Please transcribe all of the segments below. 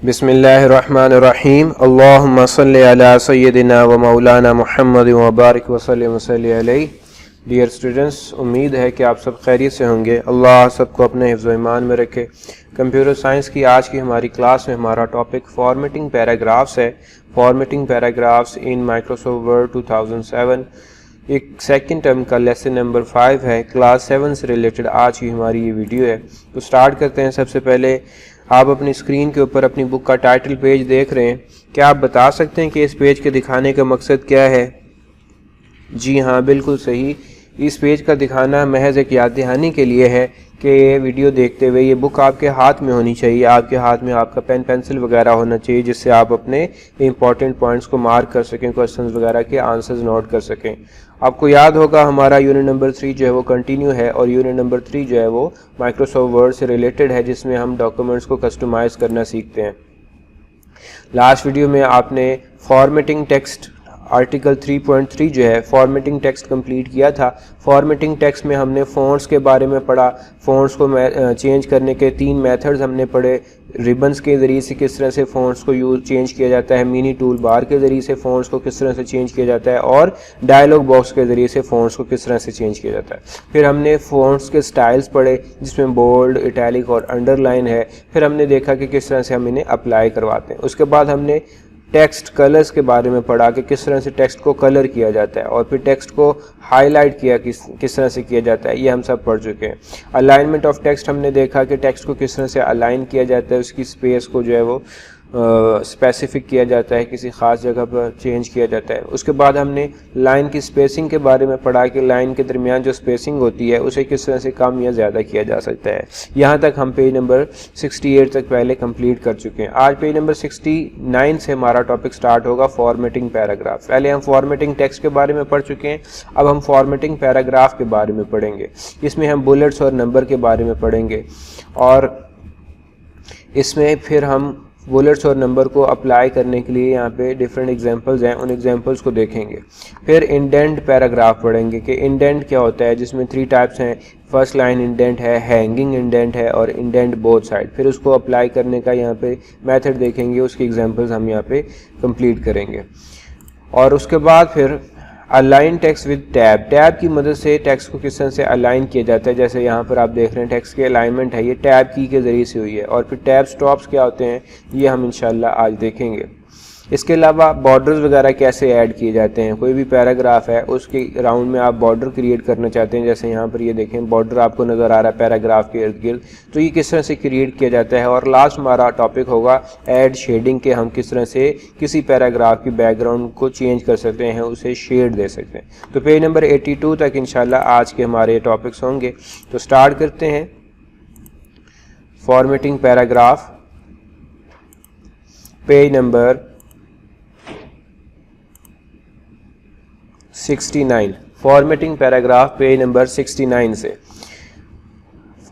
बिस्मिल्लाहिर्रहमानिर्रहीम अल्लाहुम्मा सल्लि अला सय्यदिना व मौलाना मुहम्मद व बारिक वसल्लिम अलैहि। डियर स्टूडेंट्स, उम्मीद है कि आप सब खैरियत से होंगे। अल्लाह सबको अपने हिफ्ज़ ईमान में रखे। कंप्यूटर साइंस की आज की हमारी क्लास में हमारा टॉपिक फॉर्मेटिंग पैराग्राफ्स है। Formatting paragraphs in Microsoft word 2007 एक सेकंड टर्म का लेसन नंबर 5 है। क्लास 7 से रिलेटेड आज की हमारी ये वीडियो है। तो स्टार्ट करते हैं। सबसे पहले आप अपनी स्क्रीन के ऊपर अपनी बुक का टाइटल पेज देख रहे हैं। क्या आप बता सकते हैं कि इस पेज के दिखाने का मकसद क्या है? जी हाँ, बिल्कुल सही। इस पेज का दिखाना महज एक याद दहानी के लिए है कि ये वीडियो देखते हुए ये बुक आपके हाथ में होनी चाहिए। आपके हाथ में आपका पेन पेंसिल वगैरह होना चाहिए, जिससे आप अपने इंपॉर्टेंट पॉइंट्स को मार्क कर सकें, क्वेश्चंस वगैरह के आंसर्स नोट कर सकें। आपको याद होगा हमारा यूनिट नंबर 3 जो है वो कंटिन्यू है, और यूनिट नंबर 3 जो है वो माइक्रोसॉफ्ट वर्ड से रिलेटेड है, जिसमें हम डॉक्यूमेंट्स को कस्टमाइज करना सीखते हैं। लास्ट वीडियो में आपने फॉर्मेटिंग टेक्स्ट आर्टिकल 3.3 जो है फॉर्मेटिंग टेक्स्ट कंप्लीट किया था। फॉर्मेटिंग टेक्स्ट में हमने फ़ॉन्ट्स के बारे में पढ़ा। फ़ॉन्ट्स को चेंज करने के 3 मेथड्स हमने पढ़े। रिबन्स के ज़रिए से किस तरह से फ़ॉन्ट्स को चेंज किया जाता है, मिनी टूल बार के ज़रिए से फ़ॉन्ट्स को किस तरह से चेंज किया जाता है, और डायलॉग बॉक्स के ज़रिए से फ़ॉन्ट्स को किस तरह से चेंज किया जाता है। फिर हमने फ़ॉन्ट्स के स्टाइल्स पढ़े, जिसमें बोल्ड, इटैलिक और अंडरलाइन है। फिर हमने देखा कि किस तरह से हम इन्हें अप्लाई करवाते हैं। उसके बाद हमने टेक्स्ट कलर्स के बारे में पढ़ा कि किस तरह से टेक्स्ट को कलर किया जाता है, और फिर टेक्स्ट को हाईलाइट किया किस तरह से किया जाता है। ये हम सब पढ़ चुके हैं। अलाइनमेंट ऑफ टेक्स्ट हमने देखा कि टेक्स्ट को किस तरह से अलाइन किया जाता है, उसकी स्पेस को जो है वो स्पेसिफिक किया जाता है, किसी ख़ास जगह पर चेंज किया जाता है। उसके बाद हमने लाइन की स्पेसिंग के बारे में पढ़ा कि लाइन के दरमियान जो स्पेसिंग होती है उसे किस तरह से कम या ज़्यादा किया जा सकता है। यहाँ तक हम पेज नंबर 68 तक पहले कंप्लीट कर चुके हैं। आज पेज नंबर 69 से हमारा टॉपिक स्टार्ट होगा फॉर्मेटिंग पैराग्राफ। पहले हम फॉर्मेटिंग टेक्स्ट के बारे में पढ़ चुके हैं, अब हम फॉर्मेटिंग पैराग्राफ के बारे में पढ़ेंगे। इसमें हम बुलेट्स और नंबर के बारे में पढ़ेंगे, और इसमें फिर हम बुलेट्स और नंबर को अप्लाई करने के लिए यहाँ पे डिफरेंट एग्जांपल्स हैं, उन एग्जांपल्स को देखेंगे। फिर इंडेंट पैराग्राफ पढ़ेंगे कि इंडेंट क्या होता है, जिसमें 3 टाइप्स हैं। फर्स्ट लाइन इंडेंट है, हैंगिंग इंडेंट है, और इंडेंट बोथ साइड। फिर उसको अप्लाई करने का यहाँ पे मेथड देखेंगे, उसकी एग्जाम्पल्स हम यहाँ पे कंप्लीट करेंगे। और उसके बाद फिर align text with tab. Tab की मदद से टेक्स्ट को किस तरह से अलाइन किया जाता है। जैसे यहाँ पर आप देख रहे हैं टेक्स्ट की अलाइनमेंट है, ये टैब की के ज़रिए से हुई है। और फिर टैब स्टॉप्स क्या होते हैं, ये हम इंशाल्लाह आज देखेंगे। इसके अलावा बॉर्डर्स वगैरह कैसे ऐड किए जाते हैं। कोई भी पैराग्राफ है, उसके राउंड में आप बॉर्डर क्रिएट करना चाहते हैं, जैसे यहाँ पर ये देखें बॉर्डर आपको नज़र आ रहा है पैराग्राफ के इर्द गिर्द, तो ये किस तरह से क्रिएट किया जाता है। और लास्ट हमारा टॉपिक होगा ऐड शेडिंग के, हम किस तरह से किसी पैराग्राफ की बैकग्राउंड को चेंज कर सकते हैं, उसे शेड दे सकते हैं। तो पेज नंबर 82 तक इंशाल्लाह आज के हमारे टॉपिक्स होंगे। तो स्टार्ट करते हैं formatting paragraph, page number 69। Formatting paragraph page number 69 से।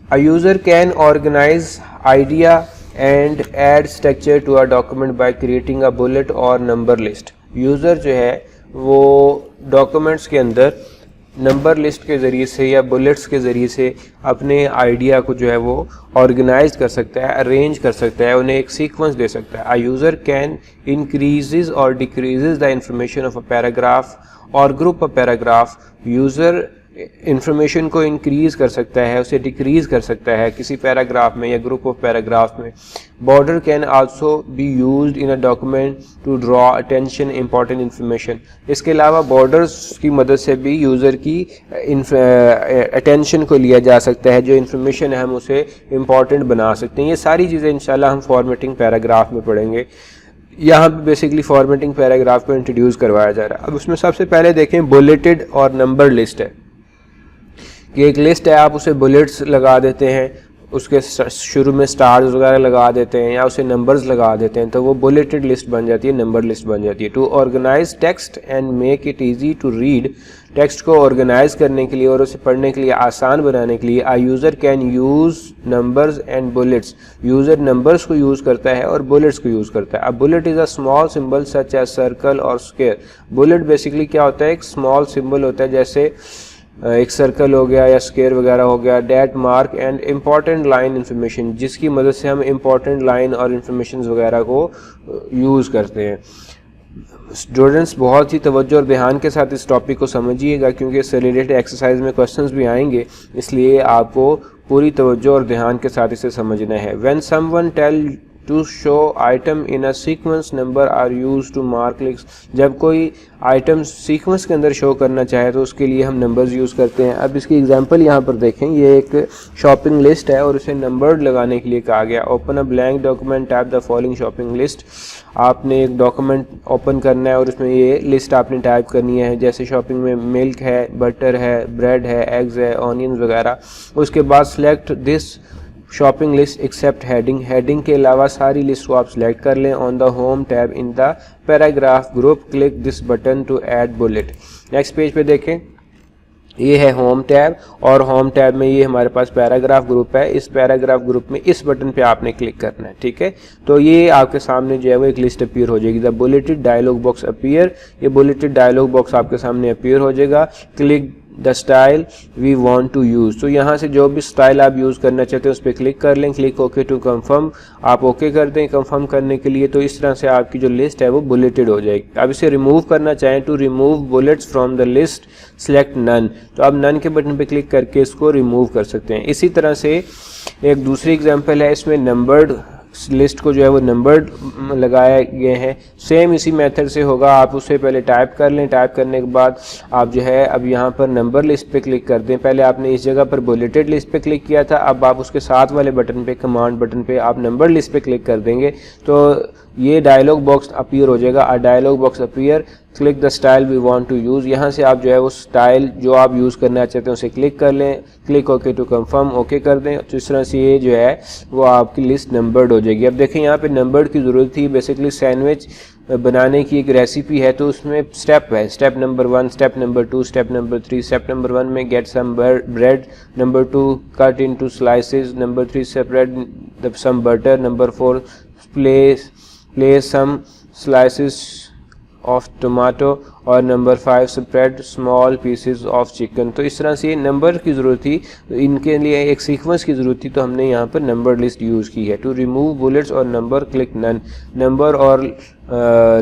A user can organise idea and add structure to a document by creating a bullet और नंबर लिस्ट। यूज़र जो है वो डॉक्यूमेंट्स के अंदर नंबर लिस्ट के ज़रिए से या बुलेट्स के ज़रिए से अपने आइडिया को जो है वो ऑर्गेनाइज कर सकता है, अरेंज कर सकता है, उन्हें एक सीक्वेंस दे सकता है। अ यूज़र कैन इंक्रीजेज और decreases the information of a paragraph और group of paragraph. User information को इंक्रीज कर सकता है, उसे डिक्रीज कर सकता है किसी पैराग्राफ में या ग्रुप ऑफ पैराग्राफ में। Border can also be used in a document to draw attention important information. इसके अलावा बॉर्डर्स की मदद से भी यूज़र की अटेंशन को लिया जा सकता है, जो इंफॉर्मेशन है हम उसे इंपॉर्टेंट बना सकते हैं। ये सारी चीज़ें इंशाल्लाह हम फॉर्मेटिंग पैराग्राफ में पढ़ेंगे। यहाँ पे बेसिकली फॉर्मेटिंग पैराग्राफ को इंट्रोड्यूस करवाया जा रहा है। अब उसमें सबसे पहले देखें बुलेटेड और नंबर लिस्ट है कि एक लिस्ट है, आप उसे बुलेट्स लगा देते हैं, उसके शुरू में स्टार्स वगैरह लगा देते हैं या उसे नंबर्स लगा देते हैं, तो वो बुलेटेड लिस्ट बन जाती है, नंबर लिस्ट बन जाती है। To organise text and make it easy to read. Text को ऑर्गेनाइज करने के लिए और उसे पढ़ने के लिए आसान बनाने के लिए a user can use numbers and bullets. User numbers को यूज़ करता है और बुलेट्स को यूज़ करता है। अब bullet is a small symbol such as circle और स्क्वायर। बुलेट बेसिकली क्या होता है, एक स्मॉल सिंबल होता है, जैसे एक सर्कल हो गया या स्क्वायर वगैरह हो गया, date mark and important line information, जिसकी मदद से हम इम्पॉर्टेंट लाइन और इंफॉर्मेशन वगैरह को यूज़ करते हैं। स्टूडेंट्स बहुत ही तवज्जो और ध्यान के साथ इस टॉपिक को समझिएगा, क्योंकि इससे रिलेटेड एक्सरसाइज में क्वेश्चंस भी आएंगे, इसलिए आपको पूरी तवज्जो और ध्यान के साथ इसे समझना है। When someone tell to show item in a sequence number are use to mark list, जब कोई आइटम सीक्वेंस के अंदर शो करना चाहे तो उसके लिए हम नंबर्स यूज़ करते हैं। अब इसकी एग्जांपल यहाँ पर देखें, ये एक शॉपिंग लिस्ट है और इसे नंबर्ड लगाने के लिए कहा गया। Open a blank document, type the following shopping list. आपने एक डॉक्यूमेंट ओपन करना है और उसमें ये लिस्ट आपने टाइप करनी है, जैसे शॉपिंग में मिल्क है, बटर है, ब्रेड है, एग्स है, ऑनियंस वगैरह। उसके बाद select this shopping list except heading, heading के अलावा सारी लिस्ट को आप सिलेक्ट कर लें। On the home tab in the paragraph group click this button to add bullet. Next page पे देखें, ये है होम टैब और होम टैब में ये हमारे पास पैराग्राफ ग्रुप है। इस पैराग्राफ ग्रुप में इस बटन पे आपने क्लिक करना है, ठीक है। तो ये आपके सामने जो है वो एक लिस्ट अपीयर हो जाएगी। The bulleted dialog box appear, ये बुलेटेड डायलॉग बॉक्स आपके सामने अपीयर हो जाएगा। Click the style we want to use, तो यहाँ से जो भी स्टाइल आप यूज़ करना चाहते हैं उस पर क्लिक कर लें। क्लिक ओके टू कंफर्म, आप ओके कर दें कंफर्म करने के लिए। तो इस तरह से आपकी जो लिस्ट है वो बुलेटेड हो जाएगी। अब इसे रिमूव करना चाहें, to remove bullets from the list select none, तो आप नन के बटन पे क्लिक करके इसको रिमूव कर सकते हैं। इसी तरह से एक दूसरी एग्जांपल है, इसमें नंबर्ड लिस्ट को जो है वो नंबर्ड लगाए गए हैं। सेम इसी मेथड से होगा, आप उसे पहले टाइप कर लें। टाइप करने के बाद आप जो है अब यहाँ पर नंबर लिस्ट पे क्लिक कर दें। पहले आपने इस जगह पर बुलेटेड लिस्ट पे क्लिक किया था, अब आप उसके साथ वाले बटन पे, कमांड बटन पे आप नंबर लिस्ट पे क्लिक कर देंगे तो ये डायलॉग बॉक्स अपीयर हो जाएगा। A dialog box appear, click the style we want to use, यहाँ से आप जो है वो स्टाइल जो आप यूज़ करना चाहते हैं उसे क्लिक कर लें। Click okay to confirm, okay कर दें। तो इस तरह से ये जो है वो आपकी लिस्ट नंबर्ड हो जाएगी। अब देखें यहाँ पे नंबर्ड की ज़रूरत थी, बेसिकली सैंडविच बनाने की एक रेसिपी है, तो उसमें स्टेप है, step number 1, step number 2, step number 3। Step number 1 में get some bread, number 2 cut into slices, number 3 separate some butter, number 4 place some slices of tomato और number 5 spread small pieces of chicken। तो इस तरह से number की ज़रूरत थी, तो इनके लिए एक सीक्वेंस की ज़रूरत थी, तो हमने यहाँ पर नंबर लिस्ट यूज़ की है। टू रिमूव बुलेट्स और नंबर क्लिक नन, नंबर और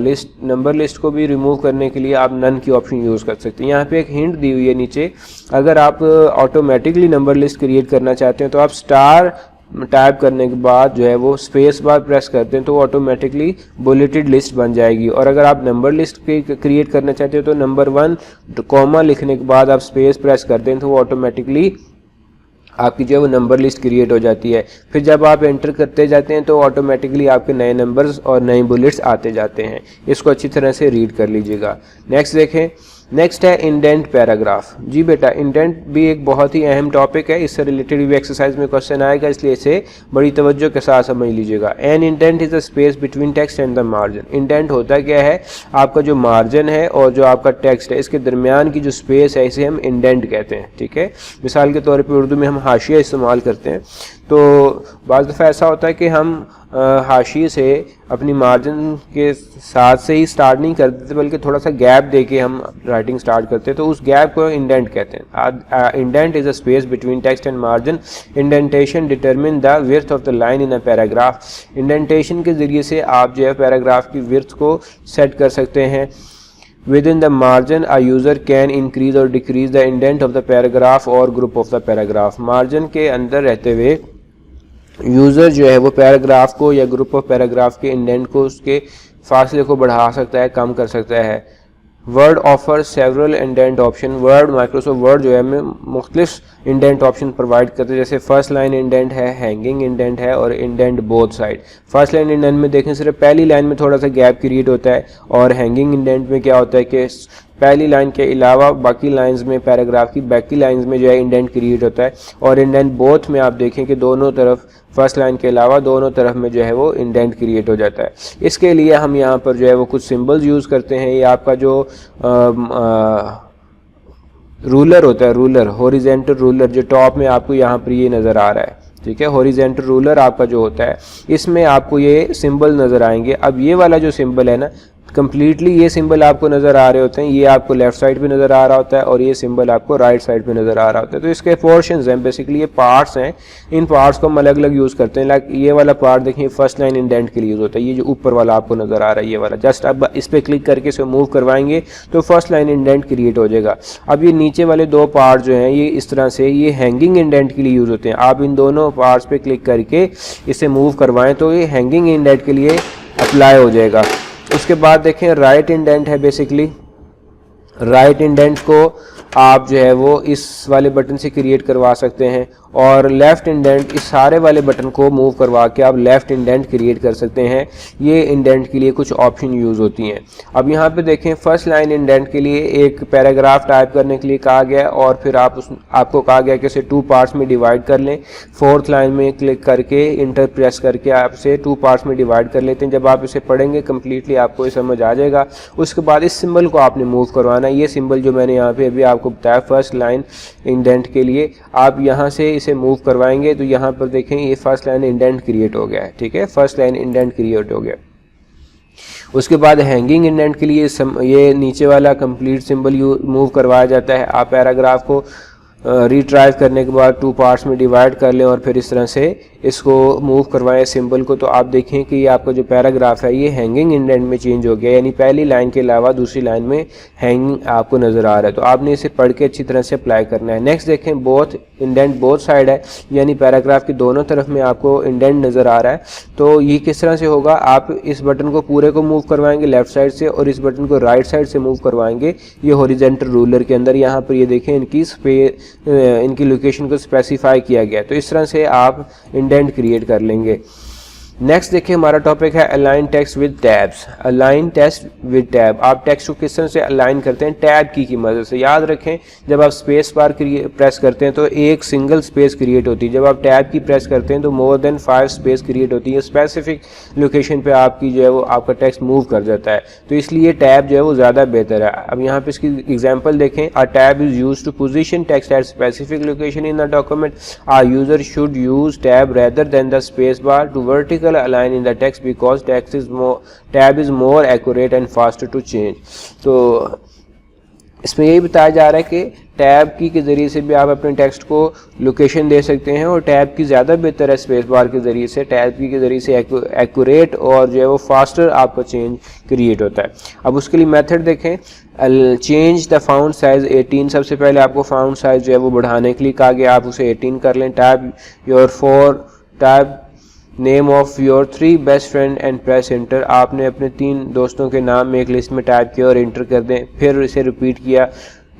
लिस्ट, नंबर लिस्ट को भी रिमूव करने के लिए आप नन की ऑप्शन यूज़ कर सकते हैं। यहाँ पे एक हिंट दी हुई है नीचे, अगर आप ऑटोमेटिकली नंबर लिस्ट क्रिएट करना चाहते हैं तो आप स्टार टाइप करने के बाद जो है वो स्पेस बार प्रेस करते हैं तो ऑटोमेटिकली बुलेटेड लिस्ट बन जाएगी। और अगर आप नंबर लिस्ट क्रिएट करना चाहते हो तो नंबर 1 कॉमा लिखने के बाद आप स्पेस प्रेस करते हैं तो वो ऑटोमेटिकली आपकी जो है वो नंबर लिस्ट क्रिएट हो जाती है। फिर जब आप एंटर करते जाते हैं तो ऑटोमेटिकली आपके नए नंबर्स और नए बुलेट्स आते जाते हैं। इसको अच्छी तरह से रीड कर लीजिएगा। नेक्स्ट देखें, नेक्स्ट है इंडेंट पैराग्राफ। जी बेटा, इंडेंट भी एक बहुत ही अहम टॉपिक है, इससे रिलेटेड भी एक्सरसाइज में क्वेश्चन आएगा, इसलिए इसे बड़ी तवज्जो के साथ समझ लीजिएगा। An indent is the space between text and the margin. Indent होता क्या है, आपका जो मार्जिन है और जो आपका टेक्स्ट है इसके दरमियान की जो स्पेस है इसे हम इंडेंट कहते हैं, ठीक है। मिसाल के तौर पर उर्दू में हम हाशिया इस्तेमाल करते हैं, तो बाज़ दफ़ा ऐसा होता है कि हम हाशिए से अपनी मार्जिन के साथ से ही स्टार्ट नहीं करते बल्कि थोड़ा सा गैप देके हम राइटिंग स्टार्ट करते हैं, तो उस गैप को इंडेंट कहते हैं। Indent is a space between text and margin. Indentation determine the width of the line in a paragraph. Indentation के ज़रिए से आप जो है पैराग्राफ की विड्थ को सेट कर सकते हैं। Within the margin, a user can increase or decrease the indent of the paragraph or group of the paragraph. Margin के अंदर रहते हुए यूज़र जो है वो पैराग्राफ को या ग्रुप ऑफ पैराग्राफ के इंडेंट को, उसके फासले को बढ़ा सकता है, कम कर सकता है। Word offer several indent option. Word, Microsoft word जो है हमें मुख्तलिफ इंडेंट ऑप्शन प्रोवाइड करते हैं, जैसे फर्स्ट लाइन इंडेंट है, हैंगिंग इंडेंट है और indent both side. First line indent में देखें सिर्फ पहली लाइन में थोड़ा सा गैप क्रिएट होता है, और हैंगिंग इंडेंट में क्या होता है कि पहली लाइन के अलावा बाकी लाइंस में, पैराग्राफ की बाकी लाइंस में जो है इंडेंट क्रिएट होता है। और इंडेंट बोथ में आप देखें कि दोनों तरफ, फर्स्ट लाइन के अलावा दोनों तरफ में जो है वो इंडेंट क्रिएट हो जाता है। इसके लिए हम यहाँ पर जो है वो कुछ सिंबल्स यूज़ करते हैं। ये आपका जो रूलर होता है, रूलर, हॉरिजॉन्टल रूलर, जो टॉप में आपको यहाँ पर ये नज़र आ रहा है, ठीक है। हॉरिजॉन्टल रूलर आपका जो होता है इसमें आपको ये सिंबल नज़र आएंगे। अब ये वाला जो सिंबल है ना, कम्प्लीटली ये सिंबल आपको नज़र आ रहे होते हैं, ये आपको लेफ्ट साइड पे नज़र आ रहा होता है और ये सिंबल आपको राइट साइड पे नज़र आ रहा होता है। तो इसके पोर्शंस हैं, बेसिकली ये पार्ट्स हैं, इन पार्ट्स को हम अलग अलग यूज़ करते हैं। लाइक ये वाला पार्ट देखिए फर्स्ट लाइन इंडेंट के लिए यूज़ होता है, ये जो ऊपर वाला आपको नज़र आ रहा है ये वाला, जस्ट अब इस पर क्लिक करके इसे मूव करवाएंगे तो फर्स्ट लाइन इंडेंट क्रिएट हो जाएगा। अब ये नीचे वाले दो पार्ट जो हैं ये इस तरह से ये हैंगिंग इंडेंट के लिए यूज़ होते हैं। आप इन दोनों पार्ट्स पे क्लिक करके इसे मूव करवाएं तो ये हैंगिंग इंडेंट के लिए अप्लाई हो जाएगा। उसके बाद देखें राइट इंडेंट है, बेसिकली राइट इंडेंट को आप जो है वो इस वाले बटन से क्रिएट करवा सकते हैं और लेफ़्ट इंडेंट इस सारे वाले बटन को मूव करवा के आप लेफ़्ट इंडेंट क्रिएट कर सकते हैं। ये इंडेंट के लिए कुछ ऑप्शन यूज़ होती हैं। अब यहाँ पे देखें फर्स्ट लाइन इंडेंट के लिए एक पैराग्राफ टाइप करने के लिए कहा गया और फिर आपको कहा गया कि इसे 2 पार्ट्स में डिवाइड कर लें। 4th लाइन में क्लिक करके इंटर प्रेस करके आप इसे 2 पार्ट्स में डिवाइड कर लेते हैं। जब आप इसे पढ़ेंगे कम्प्लीटली आपको ये समझ आ जाएगा। उसके बाद इस सिंबल को आपने मूव करवाना है। ये सिंबल जो मैंने यहाँ पे अभी आपको बताया फर्स्ट लाइन इंडेंट के लिए, आप यहाँ से इसे मूव करवाएंगे तो यहाँ पर देखें ये फर्स्ट लाइन इंडेंट क्रिएट हो गया है। ठीक है, फर्स्ट लाइन इंडेंट क्रिएट हो गया। उसके बाद हैंगिंग इंडेंट के लिए ये नीचे वाला कंप्लीट सिंबल मूव करवाया जाता है। आप पैराग्राफ को रिट्राइव करने के बाद 2 पार्ट्स में डिवाइड कर लें और फिर इस तरह से इसको मूव करवाएं सिंबल को, तो आप देखें कि ये आपका जो पैराग्राफ है ये हैंगिंग इंडेंट में चेंज हो गया, यानी पहली लाइन के अलावा दूसरी लाइन में हैंगिंग आपको नज़र आ रहा है। तो आपने इसे पढ़ के अच्छी तरह से अप्लाई करना है। नेक्स्ट देखें बोथ इंडेंट बोथ साइड है, यानी पैराग्राफ की दोनों तरफ में आपको इंडेंट नज़र आ रहा है। तो ये किस तरह से होगा, आप इस बटन को पूरे को मूव करवाएंगे लेफ्ट साइड से और इस बटन को राइट साइड से मूव करवाएंगे ये हॉरिजॉन्टल रूलर के अंदर। यहाँ पर ये देखें इनकी लोकेशन को स्पेसिफाई किया गया। तो इस तरह से आप इंडेंट क्रिएट कर लेंगे। नेक्स्ट देखिए हमारा टॉपिक है align text with tabs. Align text with tab, आप टेक्स्ट को किस तरह से अलाइन करते हैं, टैब की मदद से। याद रखें जब आप स्पेस बार प्रेस करते हैं तो एक सिंगल स्पेस क्रिएट होती है, जब आप टैब की प्रेस करते हैं तो मोर देन 5 स्पेस क्रिएट होती है। स्पेसिफिक लोकेशन पे आपकी जो है वो आपका टेक्स्ट मूव कर जाता है, तो इसलिए टैब जो है वो ज़्यादा बेहतर है। अब यहाँ पे इसकी एग्जाम्पल देखें, a tab is use to position text at specific location in the document. A user should use tab rather than the space bar to vertical align in the text because tab is more accurate and faster to change। तो इसमें यही बताया जा रहा है कि tab की के ज़रिए से भी आप अपने टेक्स्ट को लोकेशन दे सकते हैं और टैब की ज़्यादा बेहतर है स्पेस बार के ज़रिए से। टैब की के ज़रिए से एक्यूरेट और जो है वो फास्टर आपका चेंज क्रिएट होता है। अब उसके लिए मेथड देखें, चेंज द फाउंड साइज़ 18। सबसे पहले आपको फाउंड साइज़ जो है वो बढ़ाने के लिए कहा गया, आप उसे 18 कर लें। Tab name of your 3 best friend and press enter. आपने अपने 3 दोस्तों के नाम में एक लिस्ट में टाइप किया और एंटर कर दें, फिर इसे रिपीट किया।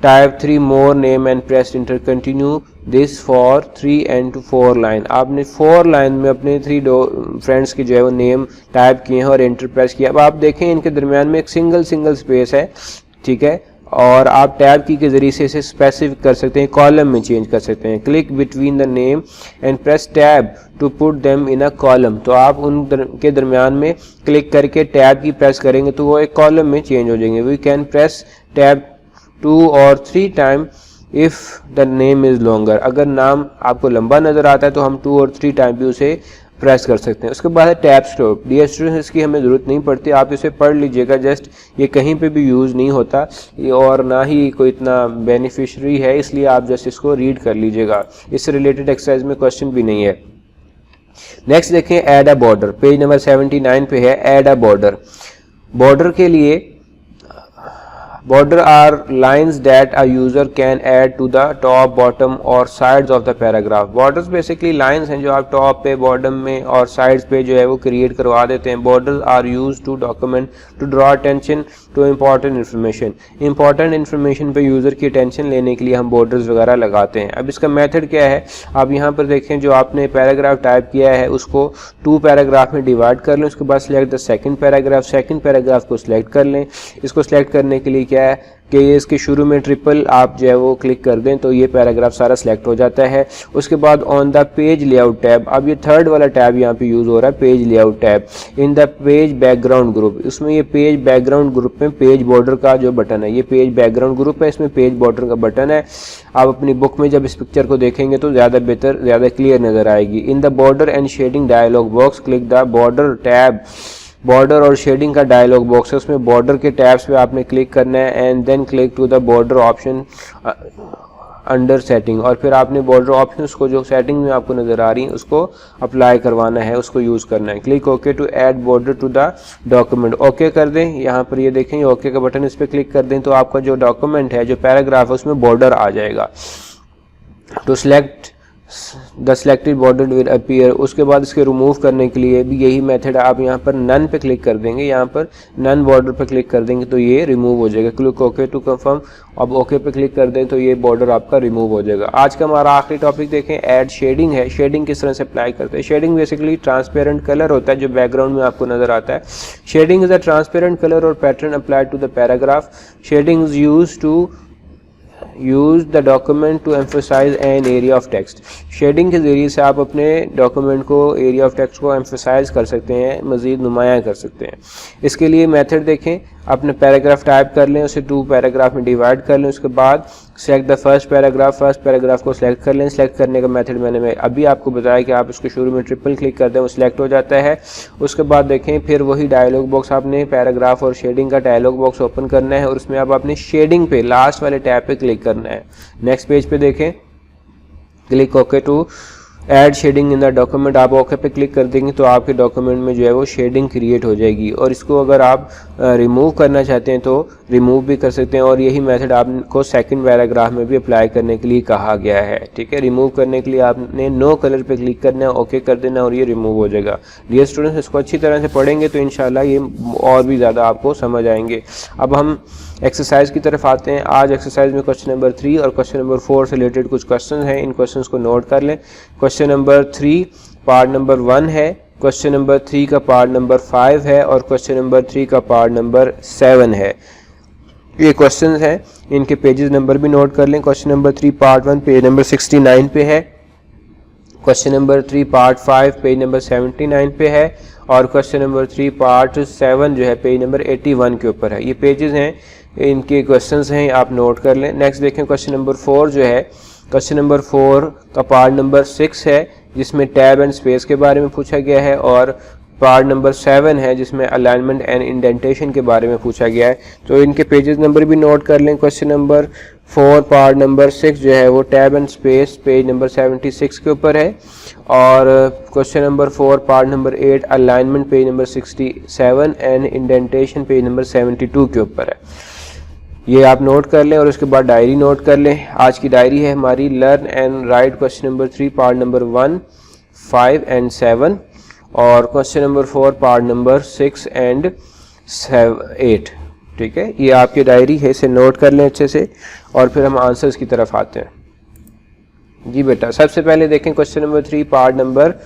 Type 3 more name and press enter. Continue this for 3 and 4 line. आपने 4 लाइन में अपने 3 फ्रेंड्स के जो है वो नेम टाइप किए हैं और एंटर प्रेस किया। अब आप देखें इनके दरमियान में एक सिंगल स्पेस है, ठीक है, और आप टैब की के ज़रिए से इसे स्पेसिफिक कर सकते हैं, कॉलम में चेंज कर सकते हैं। Click between the name and press tab to put them in a column. तो आप उनके दरमियान में क्लिक करके टैब की प्रेस करेंगे तो वो एक कॉलम में चेंज हो जाएंगे। We can press tab 2 or 3 time if the name is longer. अगर नाम आपको लंबा नज़र आता है तो हम 2 और 3 टाइम भी उसे प्रेस कर सकते हैं। उसके बाद है टैब स्टॉप। डियर स्टूडेंट्स, इसकी हमें ज़रूरत नहीं पड़ती, आप इसे पढ़ लीजिएगा, जस्ट ये कहीं पे भी यूज़ नहीं होता और ना ही कोई इतना बेनिफिशरी है, इसलिए आप जस्ट इसको रीड कर लीजिएगा। इससे रिलेटेड एक्सरसाइज में क्वेश्चन भी नहीं है। नेक्स्ट देखें ऐड अ बॉर्डर, पेज नंबर 79 पे है ऐड अ बॉर्डर। बॉर्डर के लिए border are lines that a user can add to the top, bottom और sides of the paragraph। borders basically lines हैं जो आप top पे, bottom में और sides पे जो है वो create करवा देते हैं। borders are used to document to draw attention to important information। important information पे user की attention लेने के लिए हम borders वगैरह लगाते हैं। अब इसका method क्या है, आप यहाँ पर देखें जो आपने paragraph टाइप किया है उसको 2 पैराग्राफ में डिवाइड कर लें। उसके बाद select the second paragraph, second paragraph को select कर लें। इसको select करने के लिए क्या है कि ये इसके शुरू में ट्रिपल आप जो है वो क्लिक कर दें तो ये पैराग्राफ सारा सिलेक्ट हो जाता है। उसके बाद on the page layout tab, अब ये थर्ड वाला टैब यहाँ पे यूज़ हो रहा है, page layout tab. In the page background group, इसमें ये पेज बैकग्राउंड ग्रुप में पेज बॉर्डर का जो बटन है, ये पेज बैकग्राउंड ग्रुप है, इसमें पेज बॉर्डर का बटन है। आप अपनी बुक में जब इस पिक्चर को देखेंगे तो ज़्यादा बेहतर, ज़्यादा क्लियर नज़र आएगी। In the border and shading dialog box click the border tab border और शेडिंग का डायलॉग बॉक्स है, उसमें बॉर्डर के टैब्स पे आपने क्लिक करना है and then click to the border option under setting, और फिर आपने बॉर्डर ऑप्शंस को जो सेटिंग में आपको नज़र आ रही है उसको अप्लाई करवाना है, उसको यूज़ करना है। Click okay to add border to the document, okay कर दें। यहाँ पर ये देखें ओके का बटन, इस पर क्लिक कर दें तो आपका जो डॉक्यूमेंट है, जो पैराग्राफ है, उसमें बॉर्डर आ जाएगा। To select the selected border will appear, उसके बाद इसके रिमूव करने के लिए भी यही मेथड, आप यहाँ पर नन पे क्लिक कर देंगे, यहाँ पर नन बॉर्डर पे क्लिक कर देंगे तो ये रिमूव हो जाएगा। क्लिक ओके टू कंफर्म, अब ओके पे क्लिक कर दें तो ये बॉर्डर आपका रिमूव हो जाएगा। आज का हमारा आखिरी टॉपिक देखें, ऐड शेडिंग है। शेडिंग किस तरह से अप्लाई करते हैं? शेडिंग बेसिकली ट्रांसपेरेंट कलर होता है जो बैकग्राउंड में आपको नजर आता है। Shading is a transparent colour और pattern applied to the paragraph. Shading is used to use the document to emphasise an area of text. Shading के ज़रिए से आप अपने डॉक्यूमेंट को, एरिया ऑफ टेक्स्ट को एम्फोसाइज कर सकते हैं, मज़ीद नुमायाँ कर सकते हैं। इसके लिए मेथड देखें, अपने पैराग्राफ टाइप कर लें, उसे 2 पैराग्राफ में डिवाइड कर लें, उसके बाद सेलेक्ट द फर्स्ट पैराग्राफ को सिलेक्ट कर लें। सिलेक्ट करने का मेथड मैंने अभी आपको बताया कि आप इसको शुरू में ट्रिपल क्लिक कर दें, वो सिलेक्ट हो जाता है। उसके बाद देखें फिर वही डायलॉग बॉक्स, आपने पैराग्राफ और शेडिंग का डायलॉग बॉक्स ओपन करना है और उसमें अब आपने शेडिंग पे लास्ट वाले टैब पे क्लिक करना है। नेक्स्ट पेज पे देखें, click okay to add shading in the document, आप ओके पे क्लिक कर देंगे तो आपके डॉक्यूमेंट में जो है वो शेडिंग क्रिएट हो जाएगी। और इसको अगर आप रिमूव करना चाहते हैं तो रिमूव भी कर सकते हैं, और यही मेथड आपको सेकंड पैराग्राफ में भी अप्लाई करने के लिए कहा गया है। ठीक है, रिमूव करने के लिए आपने नो कलर पे क्लिक करना है, ओके कर देना और ये रिमूव हो जाएगा। डियर स्टूडेंट्स, इसको अच्छी तरह से पढ़ेंगे तो इंशाल्लाह ये और भी ज़्यादा आपको समझ आएंगे। अब हम एक्सरसाइज की तरफ आते हैं। आज एक्सरसाइज में क्वेश्चन नंबर 3 और क्वेश्चन नंबर 4 से रिलेटेड कुछ क्वेश्चन हैं, इन क्वेश्चन को नोट कर लें। क्वेश्चन नंबर 3 पार्ट नंबर 1 है, क्वेश्चन नंबर 3 का पार्ट नंबर 5 है और क्वेश्चन नंबर 3 का पार्ट नंबर 7 है। ये क्वेश्चन हैं, इनके पेजेस नंबर भी नोट कर लें। Question number 3 part 1 page number 69 पे है, question number 3 part 5 page number 79 पे है और क्वेश्चन नंबर 3 पार्ट 7 जो है पेज नंबर 81 के ऊपर है। ये पेजेस हैं, इनके क्वेश्चंस हैं, आप नोट कर लें। नेक्स्ट देखें क्वेश्चन नंबर 4 जो है, क्वेश्चन नंबर 4 का पार्ट नंबर 6 है जिसमें टैब एंड स्पेस के बारे में पूछा गया है, और पार्ट नंबर 7 है जिसमें अलाइनमेंट एंड इंडेंटेशन के बारे में पूछा गया है। तो इनके पेजेस नंबर भी नोट कर लें। क्वेश्चन नंबर 4 पार्ट नंबर 6 जो है वो tab and space page number 76 के ऊपर है, और question number 4 part number 8 alignment page number 67 and indentation page number 72 के ऊपर है। ये आप नोट कर लें और उसके बाद डायरी नोट कर लें। आज की डायरी है हमारी, learn and right question number 3 part number 1, 5 and 7 और question number 4 part number 6 and 8। ठीक है, ये आपकी डायरी है, इसे नोट कर लें अच्छे से और फिर हम आंसर्स की तरफ आते हैं। जी बेटा, सबसे पहले देखें question number 3 part number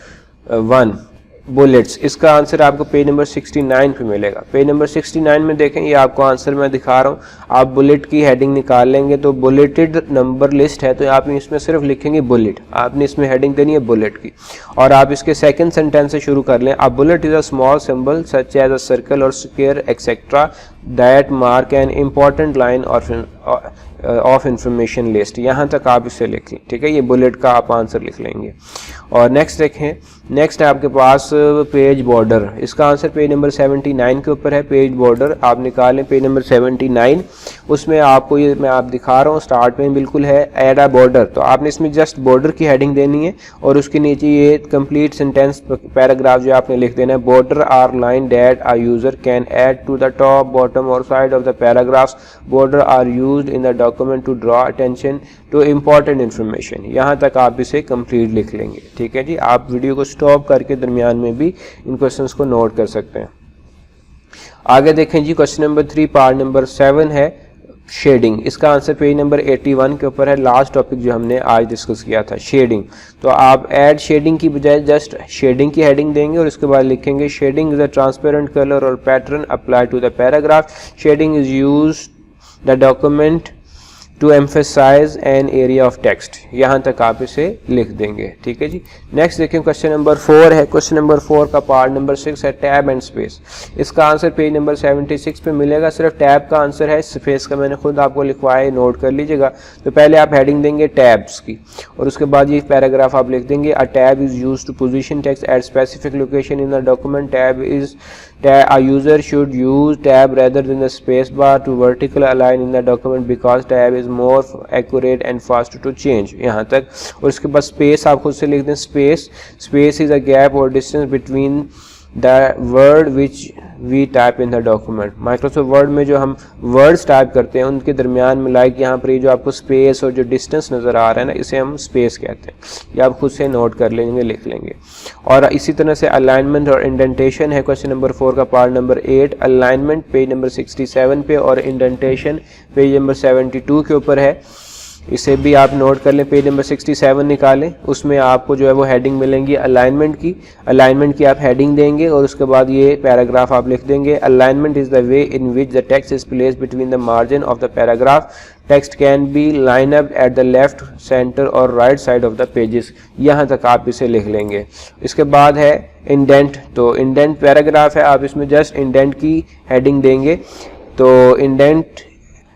1 bullets, इसका आंसर आपको पेज नंबर 69 पे मिलेगा। पेज नंबर 69 में देखें, ये आपको आंसर मैं दिखा रहा हूँ। आप बुलेट की हेडिंग निकाल लेंगे तो बुलेटेड नंबर लिस्ट है, तो आप इसमें सिर्फ लिखेंगे बुलेट, आपने इसमें हेडिंग देनी है बुलेट की, और आप इसके सेकंड सेंटेंस से शुरू कर लें। अब bullet is a small symbol such as a circle और square etcetera that mark an important line of information list. यहाँ तक आप इसे लिख लें। ठीक है, ये बुलेट का आप आंसर लिख लेंगे। और नेक्स्ट देखें, नेक्स्ट है आपके पास पेज बॉर्डर, इसका आंसर पेज नंबर 79 के ऊपर है। पेज बॉर्डर आप निकालें पेज नंबर 79, उसमें आपको ये मैं आप दिखा रहा हूँ, स्टार्ट में बिल्कुल है ऐड अ बॉर्डर, तो आपने इसमें जस्ट बॉर्डर की हेडिंग देनी है और उसके नीचे ये कंप्लीट सेंटेंस पैराग्राफ जो आपने लिख देना है। Border are line that a user can add to the top, bottom और side of the paragraphs. Border are used in the document to draw attention to important information. यहाँ तक आप इसे कंप्लीट लिख लेंगे। ठीक है जी, आप वीडियो को स्टॉप करके दरमियान में भी इन क्वेश्चंस को नोट कर सकते हैं। आगे देखें जी, क्वेश्चन नंबर 3 पार्ट नंबर 7 है शेडिंग, इसका आंसर पेज नंबर 81 के ऊपर है। लास्ट टॉपिक जो हमने आज डिस्कस किया था शेडिंग, तो आप ऐड शेडिंग की बजाय जस्ट शेडिंग की हेडिंग देंगे और उसके बाद लिखेंगे shading is a transparent colour और pattern apply to the paragraph. Shading is used the document to emphasise an area of text, यहाँ तक आप इसे लिख देंगे। ठीक है जी। नेक्स्ट देखिए क्वेश्चन नंबर 4 है। क्वेश्चन नंबर 4 का पार्ट नंबर 6 है टैब एंड स्पेस। इसका आंसर पेज नंबर 76 पे मिलेगा। सिर्फ टैब का आंसर है, स्पेस का मैंने खुद आपको लिखवाया, नोट कर लीजिएगा। तो पहले आप हेडिंग देंगे टैब्स की और उसके बाद ये पैराग्राफ आप लिख देंगे। A tab is used to position text at specific location in the document. Tab is a user should use tab rather than the space bar to vertical align in the document because tab is more accurate and faster to change, यहाँ तक। और इसके बाद space आप खुद से लिख दें। स्पेस इज अ गैप और distance between the word which we type in the document. Microsoft Word में जो हम वर्ड्स टाइप करते हैं उनके दरमियान में लाइक यहाँ पर जो आपको स्पेस और जो डिस्टेंस नज़र आ रहा है ना, इसे हम स्पेस कहते हैं। ये आप खुद से नोट कर लेंगे, लिख लेंगे। और इसी तरह से अलाइनमेंट और इंडेंटेशन है क्वेश्चन नंबर 4 का part number 8। Alignment page number 67 पे और इंडेंटेशन पेज नंबर 72 के ऊपर है। इसे भी आप नोट कर लें। पेज नंबर 67 निकालें, उसमें आपको जो है वो हेडिंग मिलेंगी अलाइनमेंट की आप हेडिंग देंगे और उसके बाद ये पैराग्राफ आप लिख देंगे। Alignment is the way in which the text is placed between the margin of the paragraph. Text can be line up at the left, center और right side of the pages. यहाँ तक आप इसे लिख लेंगे। इसके बाद है इंडेंट। तो इंडेंट पैराग्राफ है, आप इसमें जस्ट इंडेंट की हेडिंग देंगे। तो indent,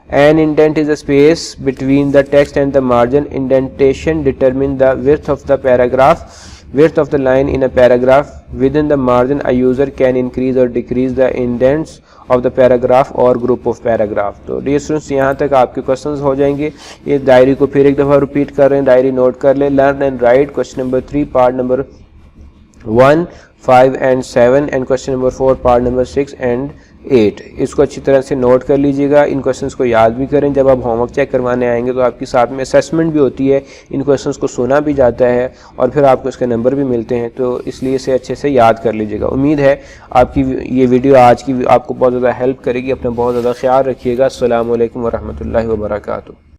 an indent is a space between the text and the margin. Indentation determine the width of the paragraph, width of the line in a paragraph. Within the margin a user can increase or decrease the indents of the paragraph or group of paragraph। तो dear students, यहाँ तक आपके questions हो जाएंगे। ये diary को फिर एक दफ़ा रिपीट कर रहे हैं, डायरी नोट कर ले। Learn and right question number 3 part number 1, 5 and 7 and question number 4 part number 6 and 8। इसको अच्छी तरह से नोट कर लीजिएगा। इन क्वेश्चंस को याद भी करें। जब आप होमवर्क चेक करवाने आएंगे तो आपके साथ में असेसमेंट भी होती है, इन क्वेश्चंस को सुना भी जाता है और फिर आपको इसके नंबर भी मिलते हैं। तो इसलिए इसे अच्छे से याद कर लीजिएगा। उम्मीद है आपकी ये वीडियो आज की आपको बहुत ज़्यादा हेल्प करेगी। अपना बहुत ज़्यादा ख्याल रखिएगा। अस्सलामु अलैकुम वरहमतुल्लाहि वबरकातुहू।